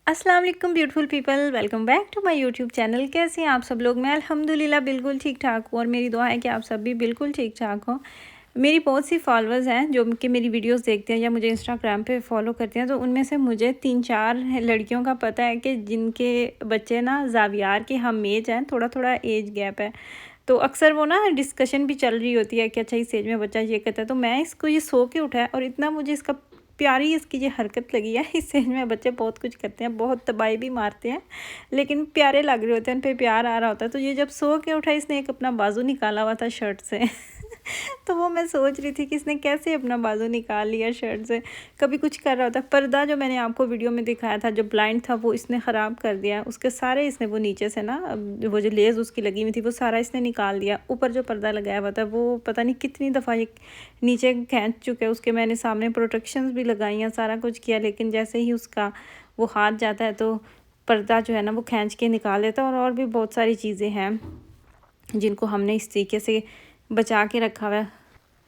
अस्सलाम वालेकुम beautiful people, welcome back to my YouTube channel. कैसे हैं आप सब लोग? मैं अल्हम्दुलिल्लाह बिल्कुल ठीक ठाक हूँ और मेरी दुआ है कि आप सब भी बिल्कुल ठीक ठाक हो। मेरी बहुत सी फॉलोअर्स हैं जो कि मेरी वीडियोस देखते हैं या मुझे इंस्टाग्राम पे फॉलो करते हैं, तो उनमें से मुझे 3-4 लड़कियों का पता है कि जिनके बच्चे ना ज़ावियार के हम एज हैं, थोड़ा थोड़ा एज गैप है। तो अक्सर वो ना डिस्कशन भी चल रही होती है कि अच्छा इस एज में बच्चा ये करता है, तो मैं इसको ये सो के उठा है और इतना मुझे इसका प्यारी इसकी ये हरकत लगी है। इस एज में बच्चे बहुत कुछ करते हैं, बहुत तबाही भी मारते हैं, लेकिन प्यारे लग रहे होते हैं, उन पे प्यार आ रहा होता है। तो ये जब सो के उठा, इसने एक अपना बाजू निकाला हुआ था शर्ट से। तो वो मैं सोच रही थी कि इसने कैसे अपना बाजू निकाल लिया शर्ट से। कभी कुछ कर रहा होता, पर्दा जो मैंने आपको वीडियो में दिखाया था जो ब्लाइंड था वो इसने ख़राब कर दिया। उसके सारे इसने वो नीचे से ना वो जो लेज़ उसकी लगी हुई थी वो सारा इसने निकाल दिया। ऊपर जो पर्दा लगाया हुआ था वो पता नहीं कितनी दफ़ा ये नीचे खींच चुके। उसके मैंने सामने प्रोटेक्शंस भी लगाई हैं, सारा कुछ किया, लेकिन जैसे ही उसका वो हाथ जाता है तो पर्दा जो है ना वो खींच के निकाल देता है। और भी बहुत सारी चीज़ें हैं जिनको हमने इस तरीके से बचा के रखा हुआ है।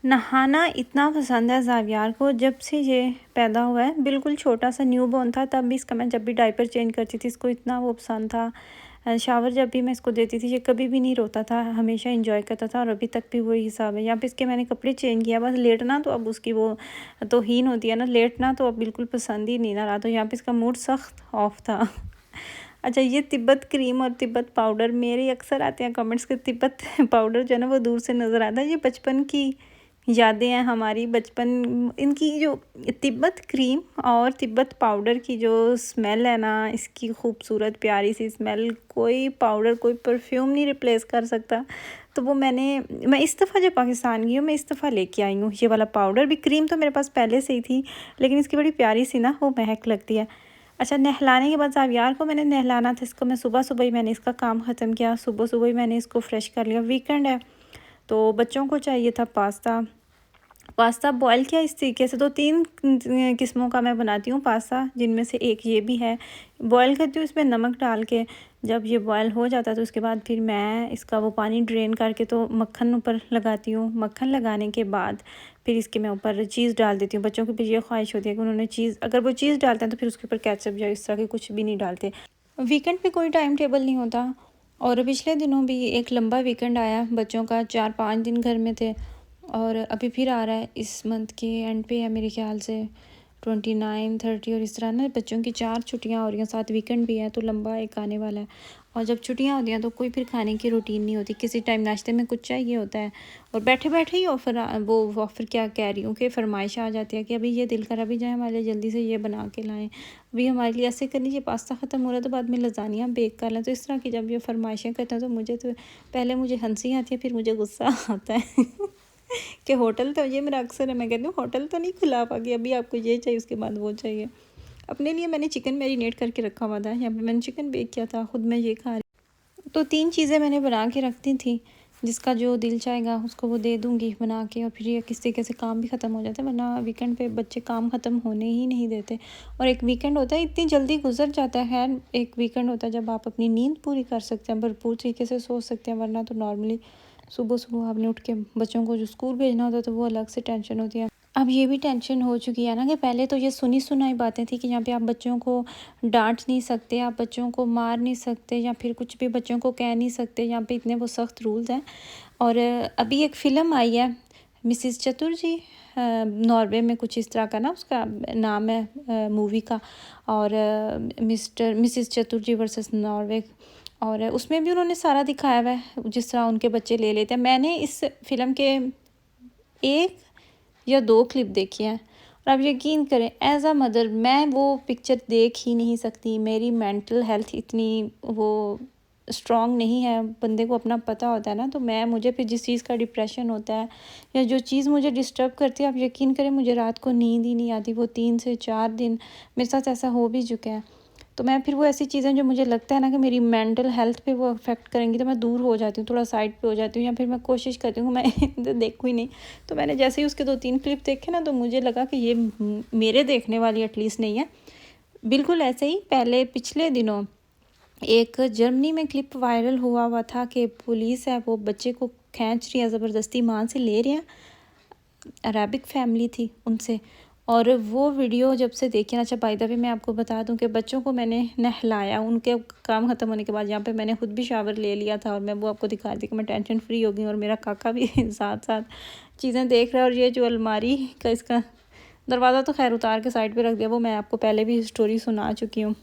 नहाना इतना पसंद है ज़ावियार को, जब से ये पैदा हुआ है। बिल्कुल छोटा सा न्यू बॉर्न था तब भी इसका मैं जब भी डायपर चेंज करती थी इसको इतना वो पसंद था। शावर जब भी मैं इसको देती थी ये कभी भी नहीं रोता था, हमेशा इंजॉय करता था और अभी तक भी वही हिसाब है। यहाँ पे इसके मैंने कपड़े चेंज किया, बस लेटना तो अब उसकी वो तौहीन होती है ना, लेटना तो अब बिल्कुल पसंद ही नहीं ना रहा। तो यहाँ पे इसका मूड सख्त ऑफ था। अच्छा, ये तिब्बत क्रीम और तिब्बत पाउडर, मेरे अक्सर आते हैं कमेंट्स के तिब्बत पाउडर जो है ना वो दूर से नज़र आता है। ये बचपन की यादें हैं हमारी, बचपन। इनकी जो तिब्बत क्रीम और तिब्बत पाउडर की जो स्मेल है ना, इसकी खूबसूरत प्यारी सी स्मेल, कोई पाउडर कोई परफ्यूम नहीं रिप्लेस कर सकता। तो वो मैं इस दफ़ा जब पाकिस्तान गई हूँ मैं इस दफ़ा लेके आई हूँ ये वाला पाउडर भी। क्रीम तो मेरे पास पहले से ही थी, लेकिन इसकी बड़ी प्यारी सी ना वो महक लगती है। अच्छा, नहलाने के बाद ज़ावियार को मैंने नहलाना था, इसको मैं सुबह सुबह ही मैंने इसका काम ख़त्म किया, सुबह सुबह ही मैंने इसको फ्रेश कर लिया। वीकेंड है तो बच्चों को चाहिए था पास्ता। पास्ता बॉयल किया इस तरीके से। 2-3 किस्मों का मैं बनाती हूँ पास्ता, जिनमें से एक ये भी है। बॉयल करती हूँ इसमें नमक डाल के। जब ये बॉयल हो जाता है तो उसके बाद फिर मैं इसका वो पानी ड्रेन करके तो मक्खन ऊपर लगाती हूँ। मक्खन लगाने के बाद फिर इसके मैं ऊपर चीज़ डाल देती हूँ। बच्चों की फिर ये ख्वाहिश होती है कि उन्होंने चीज़, अगर वो चीज़ डालते हैं तो फिर उसके ऊपर केचप या इस तरह के कुछ भी नहीं डालते। वीकेंड पे कोई टाइम टेबल नहीं होता, और पिछले दिनों भी एक लंबा वीकेंड आया बच्चों का, 4-5 दिन घर में थे। और अभी फिर आ रहा है, इस मंथ के एंड पे है मेरे ख्याल से 29-30, और इस तरह ना बच्चों की 4 छुट्टियां हो रही हैं, साथ वीकेंड भी है, तो लंबा एक आने वाला है। और जब छुट्टियां होती हैं तो कोई फिर खाने की रूटीन नहीं होती, किसी टाइम नाश्ते में कुछ चाहिए होता है और बैठे बैठे ही ऑफ़र क्या कह रही हूँ कि फरमाइश आ जाती है कि अभी ये दिल कर, अभी जाए हमारे लिए जल्दी से ये बना के लाएँ, अभी हमारे लिए ऐसे कर लीजिए, पास्ता ख़त्म हो रहा है तो बाद में लज़ानिया बेक कर लें। तो इस तरह की जब ये फरमाइशें करते हैं तो मुझे तो पहले मुझे हंसी आती है, फिर मुझे गुस्सा आता है। कि होटल तो ये मेरा अक्सर है, मैं कहती हूँ होटल तो नहीं खुला पाएगी, अभी आपको ये चाहिए उसके बाद वो चाहिए। अपने लिए मैंने चिकन मैरिनेट करके रखा हुआ था, यहाँ पे मैंने चिकन बेक किया था, खुद मैं ये खा रही। तो 3 चीज़ें मैंने बना के रखती थी, जिसका जो दिल चाहेगा उसको वो दे दूँगी बना के, और फिर ये किस तरीके से काम भी ख़त्म हो जाता है। वरना वीकेंड पे बच्चे काम ख़त्म होने ही नहीं देते, और एक वीकेंड होता है इतनी जल्दी गुजर जाता है। खैर, एक वीकेंड होता है जब आप अपनी नींद पूरी कर सकते हैं, भरपूर तरीके से सो सकते हैं, वरना तो नॉर्मली सुबह सुबह आपने उठ के बच्चों को जो स्कूल भेजना होता है तो वो अलग से टेंशन होती है। अब ये भी टेंशन हो चुकी है ना कि पहले तो ये सुनी सुनाई बातें थी कि यहाँ पे आप बच्चों को डांट नहीं सकते, आप बच्चों को मार नहीं सकते, या फिर कुछ भी बच्चों को कह नहीं सकते, यहाँ पे इतने वो सख्त रूल्स हैं। और अभी एक फ़िल्म आई है मिसिज़ चतुर्जी, नॉर्वे में कुछ इस तरह का ना उसका नाम है मूवी का, और मिसिज़ चतुर्जी वर्सेस नॉर्वे, और उसमें भी उन्होंने सारा दिखाया हुआ है जिस तरह उनके बच्चे ले लेते हैं। मैंने इस फिल्म के 1 या 2 क्लिप देखी हैं, और आप यकीन करें एज़ अ मदर मैं वो पिक्चर देख ही नहीं सकती। मेरी मेंटल हेल्थ इतनी वो स्ट्रॉन्ग नहीं है, बंदे को अपना पता होता है ना, तो मुझे फिर जिस चीज़ का डिप्रेशन होता है या जो चीज़ मुझे डिस्टर्ब करती है, आप यकीन करें मुझे रात को नींद ही नहीं आती। वो 3 से 4 दिन मेरे साथ ऐसा हो भी चुका है। तो मैं फिर वो ऐसी चीज़ें जो मुझे लगता है ना कि मेरी मेंटल हेल्थ पे वो अफेक्ट करेंगी, तो मैं दूर हो जाती हूँ, थोड़ा साइड पे हो जाती हूँ, या फिर मैं कोशिश करती हूँ मैं देखूँ ही नहीं। तो मैंने जैसे ही उसके 2-3 क्लिप देखे ना, तो मुझे लगा कि ये मेरे देखने वाली एटलीस्ट नहीं है। बिल्कुल ऐसे ही पहले पिछले दिनों एक जर्मनी में क्लिप वायरल हुआ था कि पुलिस है वो बच्चे को खींच रही है, ज़बरदस्ती मां से ले रहे हैं, अरेबिक फैमिली थी उनसे, और वो वीडियो जब से देखी ना, अच्छा बाय द वे मैं आपको बता दूं कि बच्चों को मैंने नहलाया, उनके काम ख़त्म होने के बाद यहाँ पे मैंने खुद भी शावर ले लिया था और मैं वो आपको दिखा रही थी कि मैं टेंशन फ्री हो गई और मेरा काका भी साथ साथ चीज़ें देख रहा है। और ये जो अलमारी का इसका दरवाज़ा तो खैर उतार के साइड पे रख दिया, वो मैं आपको पहले भी स्टोरी सुना चुकी हूँ।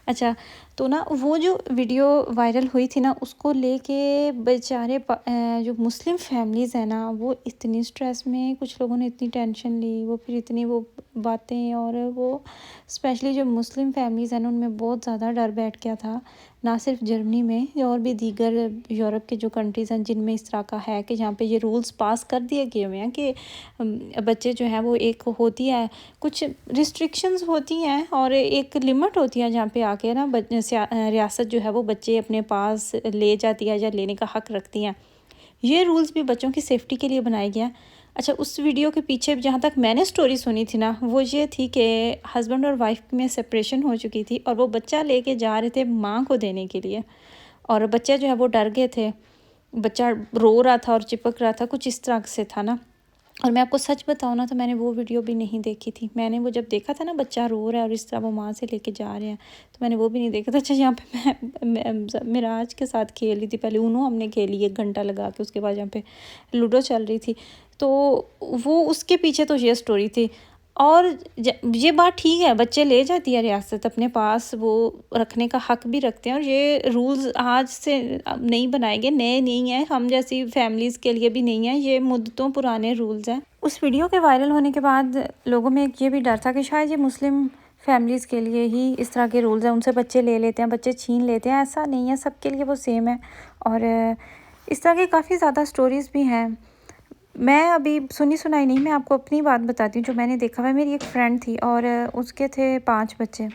अच्छा, तो ना वो जो वीडियो वायरल हुई थी ना, उसको लेके बेचारे जो मुस्लिम फैमिलीज़ हैं ना, वो इतनी स्ट्रेस में, कुछ लोगों ने इतनी टेंशन ली, वो फिर इतनी वो बातें, और वो स्पेशली जो मुस्लिम फैमिलीज़ हैं ना, उनमें बहुत ज़्यादा डर बैठ गया था। ना सिर्फ जर्मनी में और भी दीगर यूरोप के जो कंट्रीज़ हैं जिनमें इस तरह का है कि जहाँ पे ये रूल्स पास कर दिए गए हुए हैं कि बच्चे जो हैं वो, एक होती है कुछ रिस्ट्रिक्शंस होती हैं और एक लिमिट होती है जहाँ पे आके ना रियासत जो है वो बच्चे अपने पास ले जाती है या लेने का हक़ रखती हैं। ये रूल्स भी बच्चों की सेफ्टी के लिए बनाया गया है। अच्छा, उस वीडियो के पीछे जहाँ तक मैंने स्टोरी सुनी थी ना, वो ये थी कि हस्बैंड और वाइफ में सेपरेशन हो चुकी थी और वो बच्चा लेके जा रहे थे माँ को देने के लिए, और बच्चे जो है वो डर गए थे, बच्चा रो रहा था और चिपक रहा था, कुछ इस तरह से था ना। और मैं आपको सच बताऊँ ना, तो मैंने वो वीडियो भी नहीं देखी थी। मैंने वो जब देखा था ना, बच्चा रो रहा है और इस तरह वो माँ से लेके जा रहे हैं, तो मैंने वो भी नहीं देखा था। अच्छा, यहाँ पे मैं मिराज के साथ खेल रही थी, पहले उनो हमने खेली 1 घंटा लगा के, उसके बाद यहाँ पे लूडो चल रही थी, तो वो उसके पीछे तो ये स्टोरी थी। और ये बात ठीक है, बच्चे ले जाती है रियासत अपने पास, वो रखने का हक़ भी रखते हैं, और ये रूल्स आज से नहीं बनाए गए, नए नहीं हैं, हम जैसी फैमिलीज़ के लिए भी नहीं है, ये मुद्दतों पुराने रूल्स हैं। उस वीडियो के वायरल होने के बाद लोगों में एक ये भी डर था कि शायद ये मुस्लिम फैमिलीज़ के लिए ही इस तरह के रूल्स हैं, उनसे बच्चे ले लेते हैं, बच्चे छीन लेते हैं। ऐसा नहीं है, सबके लिए वो सेम है। और इस तरह की काफ़ी ज़्यादा स्टोरीज़ भी हैं। मैं अभी सुनी सुनाई नहीं, मैं आपको अपनी बात बताती हूँ जो मैंने देखा हुआ। मेरी एक फ्रेंड थी और उसके थे 5 बच्चे।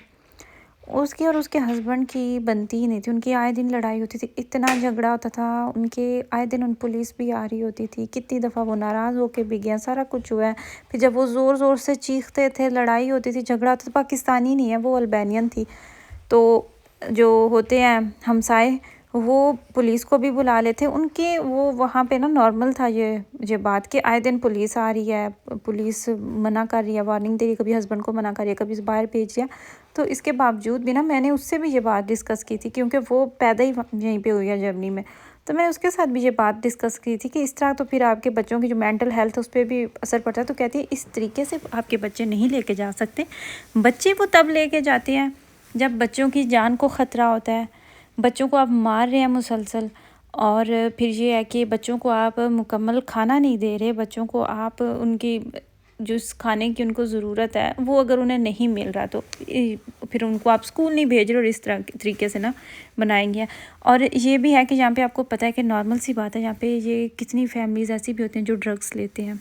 उसकी और उसके हस्बैंड की बनती ही नहीं थी, उनकी आए दिन लड़ाई होती थी, इतना झगड़ा होता था उनके, आए दिन उन पुलिस भी आ रही होती थी, कितनी दफ़ा वो नाराज़ होके भी गया, सारा कुछ हुआ है। फिर जब वो ज़ोर ज़ोर से चीखते थे, लड़ाई होती थी, झगड़ा होता था, पाकिस्तानी नहीं है वो, अल्बानियन थी। तो जो होते हैं हमसाए, वो पुलिस को भी बुला लेते उनके, वो वहाँ पे ना नॉर्मल था ये बात कि आए दिन पुलिस आ रही है, पुलिस मना कर रही है, वार्निंग दे रही है, कभी हस्बैंड को मना कर रही है, कभी बाहर भेज दिया। तो इसके बावजूद भी ना, मैंने उससे भी ये बात डिस्कस की थी, क्योंकि वो पैदा ही यहीं पे हुई है जर्मनी में। तो मैंने उसके साथ भी ये बात डिस्कस की थी कि इस तरह तो फिर आपके बच्चों की जो मेंटल हेल्थ, उस पर भी असर पड़ता है। तो कहती है इस तरीके से आपके बच्चे नहीं लेके जा सकते, बच्चे वो तब लेके जाते हैं जब बच्चों की जान को ख़तरा होता है, बच्चों को आप मार रहे हैं मुसलसल, और फिर ये है कि बच्चों को आप मुकम्मल खाना नहीं दे रहे, बच्चों को आप उनकी जिस खाने की उनको ज़रूरत है वो अगर उन्हें नहीं मिल रहा, तो फिर उनको आप स्कूल नहीं भेज रहे, और इस तरह तरीके से ना बनाएंगे। और ये भी है कि यहाँ पे आपको पता है कि नॉर्मल सी बात है, यहाँ पे ये कितनी फैमिलीज़ ऐसी भी होती हैं जो ड्रग्स लेते हैं।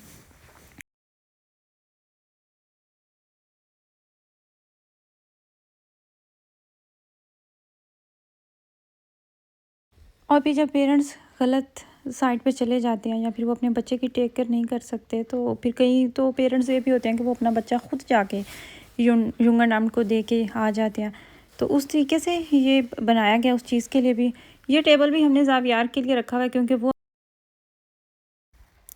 और फिर जब पेरेंट्स गलत साइड पे चले जाते हैं, या फिर वो अपने बच्चे की टेक केयर नहीं कर सकते, तो फिर कई तो पेरेंट्स ये भी होते हैं कि वो अपना बच्चा खुद जाके युंगनाम को दे के आ जाते हैं। तो उस तरीके से ये बनाया गया उस चीज़ के लिए भी। ये टेबल भी हमने ज़ावियार के लिए रखा हुआ है, क्योंकि वो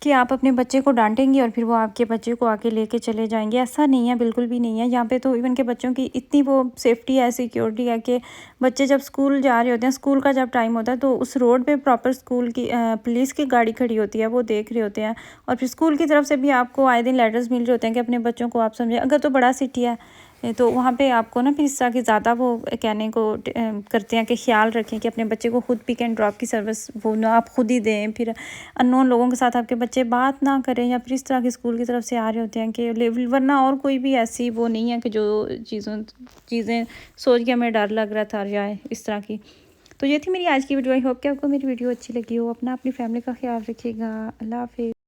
कि आप अपने बच्चे को डांटेंगे और फिर वो आपके बच्चे को आके लेके चले जाएंगे, ऐसा नहीं है, बिल्कुल भी नहीं है। यहाँ पे तो इवन के बच्चों की इतनी वो सेफ्टी है, सिक्योरिटी है कि बच्चे जब स्कूल जा रहे होते हैं, स्कूल का जब टाइम होता है, तो उस रोड पे प्रॉपर स्कूल की पुलिस की गाड़ी खड़ी होती है, वो देख रहे होते हैं। और फिर स्कूल की तरफ से भी आपको आए दिन लेटर्स मिल रहे होते हैं कि अपने बच्चों को आप समझें। अगर तो बड़ा सिटी है तो वहाँ पे आपको ना फिर इस तरह की ज़्यादा वो कहने को करते हैं कि ख्याल रखें कि अपने बच्चे को खुद पिक एंड ड्रॉप की सर्विस वो ना आप खुद ही दें, फिर अननोन लोगों के साथ आपके बच्चे बात ना करें, या फिर इस तरह की स्कूल की तरफ से आ रहे होते हैं कि लेवल, वरना और कोई भी ऐसी वो नहीं है कि जो चीज़ें सोच के हमें डर लग रहा था जाए इस तरह की। तो ये थी मेरी आज की वीडियो। आई होप कि आपको मेरी वीडियो अच्छी लगी हो। अपना अपनी फैमिली का ख्याल रखिएगा। अल्लाह हाफिज़।